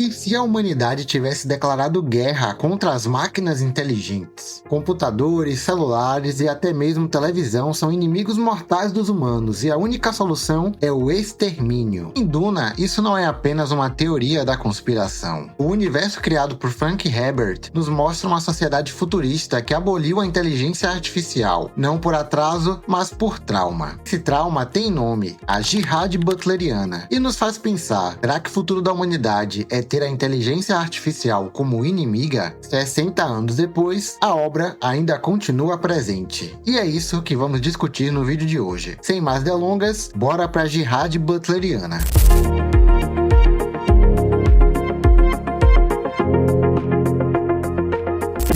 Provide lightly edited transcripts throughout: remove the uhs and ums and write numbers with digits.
E se a humanidade tivesse declarado guerra contra as máquinas inteligentes? Computadores, celulares e até mesmo televisão são inimigos mortais dos humanos e a única solução é o extermínio. Em Duna, isso não é apenas uma teoria da conspiração. O universo criado por Frank Herbert nos mostra uma sociedade futurista que aboliu a inteligência artificial, não por atraso, mas por trauma. Esse trauma tem nome, a Jihad Butleriana, e nos faz pensar, será que o futuro da humanidade é ter a inteligência artificial como inimiga? 60 anos depois, a obra ainda continua presente. E é isso que vamos discutir no vídeo de hoje. Sem mais delongas, bora pra Jihad Butleriana.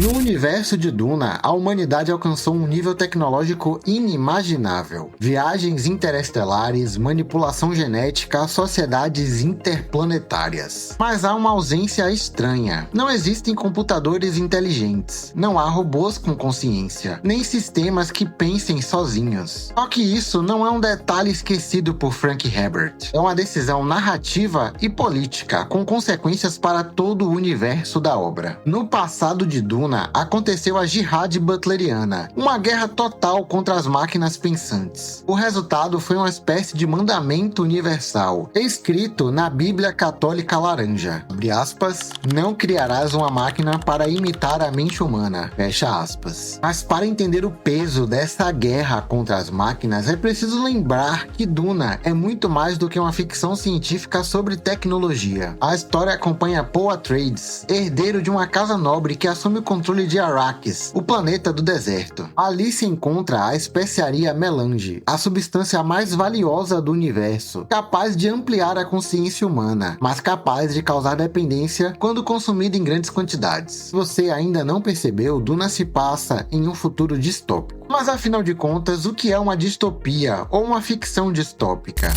No universo de Duna, a humanidade alcançou um nível tecnológico inimaginável. Viagens interestelares, manipulação genética, sociedades interplanetárias. Mas há uma ausência estranha. Não existem computadores inteligentes. Não há robôs com consciência, nem sistemas que pensem sozinhos. Só que isso não é um detalhe esquecido por Frank Herbert. É uma decisão narrativa e política, com consequências para todo o universo da obra. No passado de Duna, aconteceu a Jihad Butleriana, uma guerra total contra as máquinas pensantes. O resultado foi uma espécie de mandamento universal, escrito na Bíblia Católica Laranja. Abre aspas, não criarás uma máquina para imitar a mente humana. Fecha aspas. Mas para entender o peso dessa guerra contra as máquinas, é preciso lembrar que Duna é muito mais do que uma ficção científica sobre tecnologia. A história acompanha Paul Atreides, herdeiro de uma casa nobre que assume o controle de Arrakis, o planeta do deserto. Ali se encontra a especiaria melange, a substância mais valiosa do universo, capaz de ampliar a consciência humana, mas capaz de causar dependência quando consumida em grandes quantidades. Se você ainda não percebeu, Duna se passa em um futuro distópico. Mas afinal de contas, o que é uma distopia ou uma ficção distópica?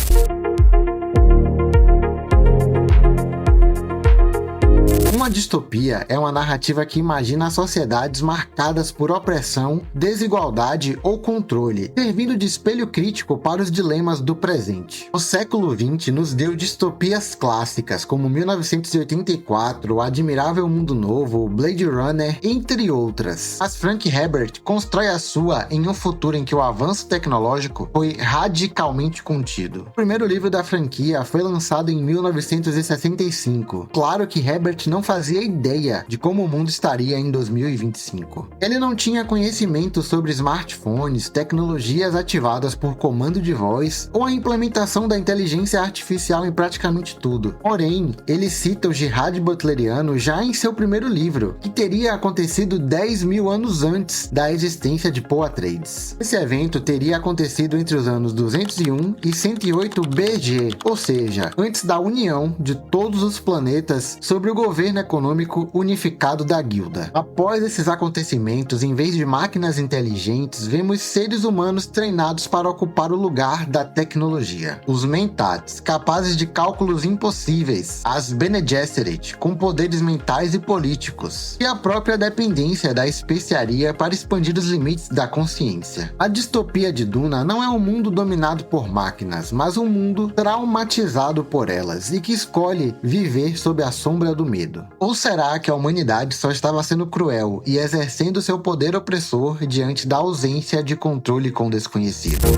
Uma distopia é uma narrativa que imagina sociedades marcadas por opressão, desigualdade ou controle, servindo de espelho crítico para os dilemas do presente. O século XX nos deu distopias clássicas como 1984, O Admirável Mundo Novo, Blade Runner, entre outras. Mas Frank Herbert constrói a sua em um futuro em que o avanço tecnológico foi radicalmente contido. O primeiro livro da franquia foi lançado em 1965. Claro que Herbert não fazia ideia de como o mundo estaria em 2025. Ele não tinha conhecimento sobre smartphones, tecnologias ativadas por comando de voz ou a implementação da inteligência artificial em praticamente tudo. Porém, ele cita o Jihad Butleriano já em seu primeiro livro, que teria acontecido 10 mil anos antes da existência de Paul Atreides. Esse evento teria acontecido entre os anos 201 e 108 BG, ou seja, antes da união de todos os planetas sobre o governo econômico unificado da guilda. Após esses acontecimentos, em vez de máquinas inteligentes, vemos seres humanos treinados para ocupar o lugar da tecnologia. Os Mentats, capazes de cálculos impossíveis, as Bene Gesserit, com poderes mentais e políticos, e a própria dependência da especiaria para expandir os limites da consciência. A distopia de Duna não é um mundo dominado por máquinas, mas um mundo traumatizado por elas e que escolhe viver sob a sombra do medo. Ou será que a humanidade só estava sendo cruel e exercendo seu poder opressor diante da ausência de controle com o desconhecido?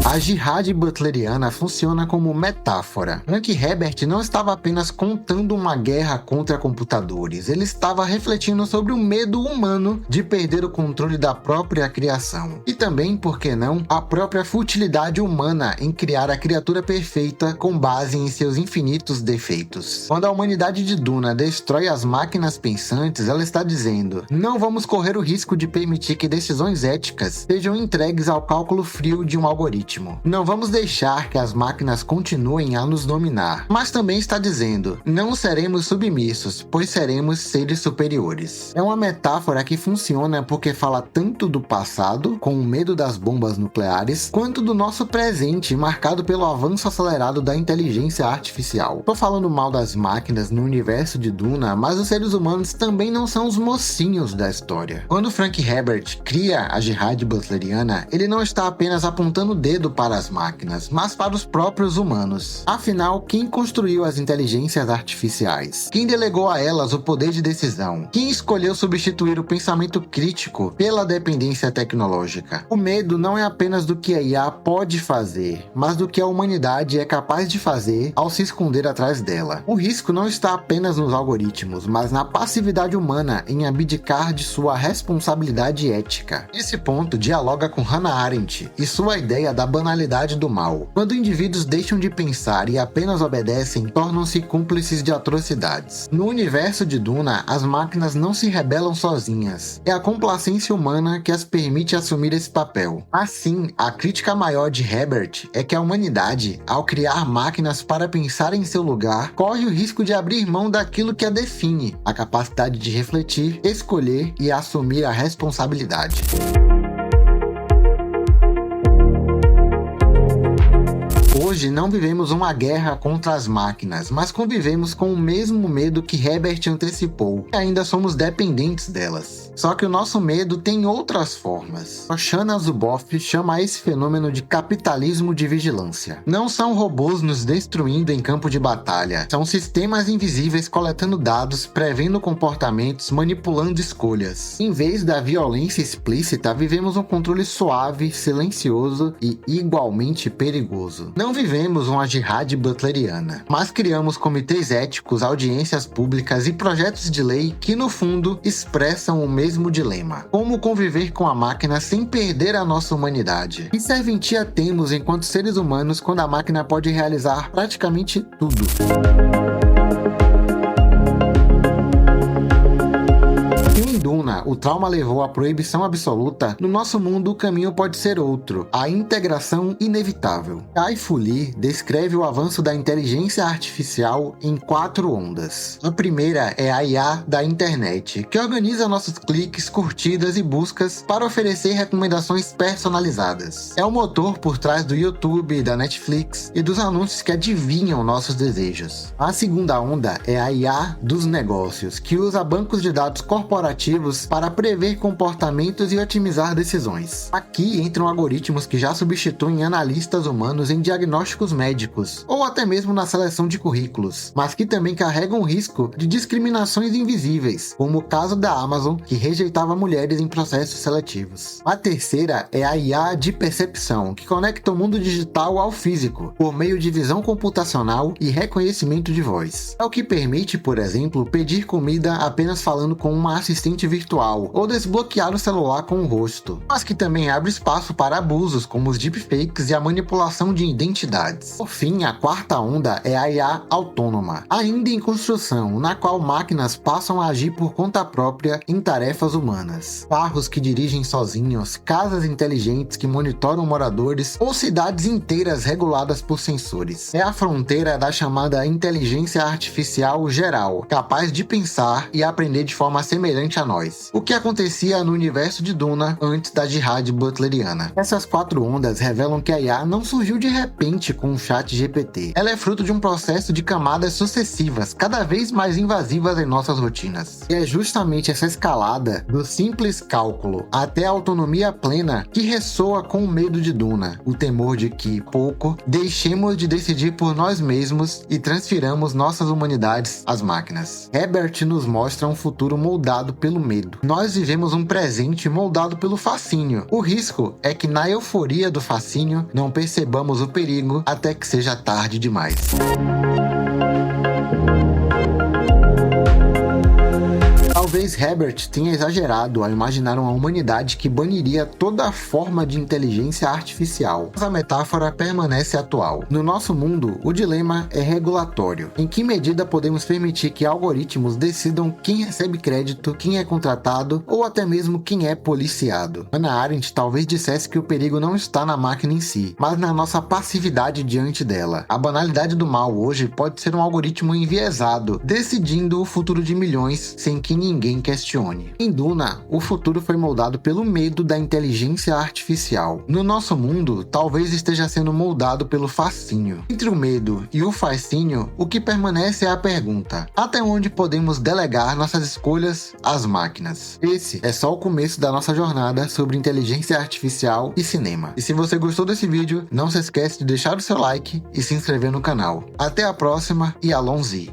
A Jihad Butleriana funciona como metáfora. Frank Herbert não estava apenas contando uma guerra contra computadores, ele estava refletindo sobre o medo humano de perder o controle da própria criação. E também, por que não, a própria futilidade humana em criar a criatura perfeita com base em seus infinitos defeitos. Quando a humanidade de Duna destrói as máquinas pensantes, ela está dizendo: não vamos correr o risco de permitir que decisões éticas sejam entregues ao cálculo frio de um algoritmo. Não vamos deixar que as máquinas continuem a nos dominar. Mas também está dizendo: não seremos submissos, pois seremos seres superiores. É uma metáfora que funciona porque fala tanto do passado, com o medo das bombas nucleares, quanto do nosso presente, marcado pelo avanço acelerado da inteligência artificial. Tô falando mal das máquinas no universo de Duna, mas os seres humanos também não são os mocinhos da história. Quando Frank Herbert cria a Jihad Butleriana, ele não está apenas apontando o dedo para as máquinas, mas para os próprios humanos. Afinal, quem construiu as inteligências artificiais? Quem delegou a elas o poder de decisão? Quem escolheu substituir o pensamento crítico pela dependência tecnológica? O medo não é apenas do que a IA pode fazer, mas do que a humanidade é capaz de fazer ao se esconder atrás dela. O risco não está apenas nos algoritmos, mas na passividade humana em abdicar de sua responsabilidade ética. Esse ponto dialoga com Hannah Arendt e sua ideia da banalidade do mal. Quando indivíduos deixam de pensar e apenas obedecem, tornam-se cúmplices de atrocidades. No universo de Duna, as máquinas não se rebelam sozinhas. É a complacência humana que as permite assumir esse papel. Assim, a crítica maior de Herbert é que a humanidade, ao criar máquinas para pensar em seu lugar, corre o risco de abrir mão daquilo que a define, a capacidade de refletir, escolher e assumir a responsabilidade. Hoje não vivemos uma guerra contra as máquinas, mas convivemos com o mesmo medo que Herbert antecipou, e ainda somos dependentes delas. Só que o nosso medo tem outras formas. Shoshana Zuboff chama esse fenômeno de capitalismo de vigilância. Não são robôs nos destruindo em campo de batalha, são sistemas invisíveis coletando dados, prevendo comportamentos, manipulando escolhas. Em vez da violência explícita, vivemos um controle suave, silencioso e igualmente perigoso. Não vivemos uma jihad butleriana, mas criamos comitês éticos, audiências públicas e projetos de lei que, no fundo, expressam o mesmo dilema. Como conviver com a máquina sem perder a nossa humanidade? Que serventia temos enquanto seres humanos quando a máquina pode realizar praticamente tudo? Em Duna, o trauma levou à proibição absoluta. No nosso mundo, o caminho pode ser outro: a integração inevitável. Kai-Fu Lee descreve o avanço da inteligência artificial em 4 ondas. A primeira é a IA da internet, que organiza nossos cliques, curtidas e buscas para oferecer recomendações personalizadas. É o motor por trás do YouTube, da Netflix e dos anúncios que adivinham nossos desejos. A segunda onda é a IA dos negócios, que usa bancos de dados corporativos para prever comportamentos e otimizar decisões. Aqui entram algoritmos que já substituem analistas humanos em diagnósticos médicos, ou até mesmo na seleção de currículos, mas que também carregam o risco de discriminações invisíveis, como o caso da Amazon, que rejeitava mulheres em processos seletivos. A terceira é a IA de percepção, que conecta o mundo digital ao físico, por meio de visão computacional e reconhecimento de voz. É o que permite, por exemplo, pedir comida apenas falando com uma assistente virtual, ou desbloquear o celular com o rosto, mas que também abre espaço para abusos como os deepfakes e a manipulação de identidades. Por fim, a quarta onda é a IA autônoma, ainda em construção, na qual máquinas passam a agir por conta própria em tarefas humanas. Carros que dirigem sozinhos, casas inteligentes que monitoram moradores ou cidades inteiras reguladas por sensores. É a fronteira da chamada inteligência artificial geral, capaz de pensar e aprender de forma semelhante a nós. O que acontecia no universo de Duna antes da jihad butleriana. Essas 4 ondas revelam que a IA não surgiu de repente com o chat GPT. Ela é fruto de um processo de camadas sucessivas, cada vez mais invasivas em nossas rotinas. E é justamente essa escalada, do simples cálculo até a autonomia plena, que ressoa com o medo de Duna, o temor de que, pouco, deixemos de decidir por nós mesmos e transfiramos nossas humanidades às máquinas. Herbert nos mostra um futuro moldado pelo medo. Nós vivemos um presente moldado pelo fascínio. O risco é que na euforia do fascínio não percebamos o perigo até que seja tarde demais. Talvez Herbert tenha exagerado ao imaginar uma humanidade que baniria toda forma de inteligência artificial, mas a metáfora permanece atual. No nosso mundo, o dilema é regulatório. Em que medida podemos permitir que algoritmos decidam quem recebe crédito, quem é contratado ou até mesmo quem é policiado? Hannah Arendt talvez dissesse que o perigo não está na máquina em si, mas na nossa passividade diante dela. A banalidade do mal hoje pode ser um algoritmo enviesado, decidindo o futuro de milhões sem que ninguém ninguém questione. Em Duna, o futuro foi moldado pelo medo da inteligência artificial. No nosso mundo, talvez esteja sendo moldado pelo fascínio. Entre o medo e o fascínio, o que permanece é a pergunta: até onde podemos delegar nossas escolhas às máquinas? Esse é só o começo da nossa jornada sobre inteligência artificial e cinema. E se você gostou desse vídeo, não se esquece de deixar o seu like e se inscrever no canal. Até a próxima e Alonzi!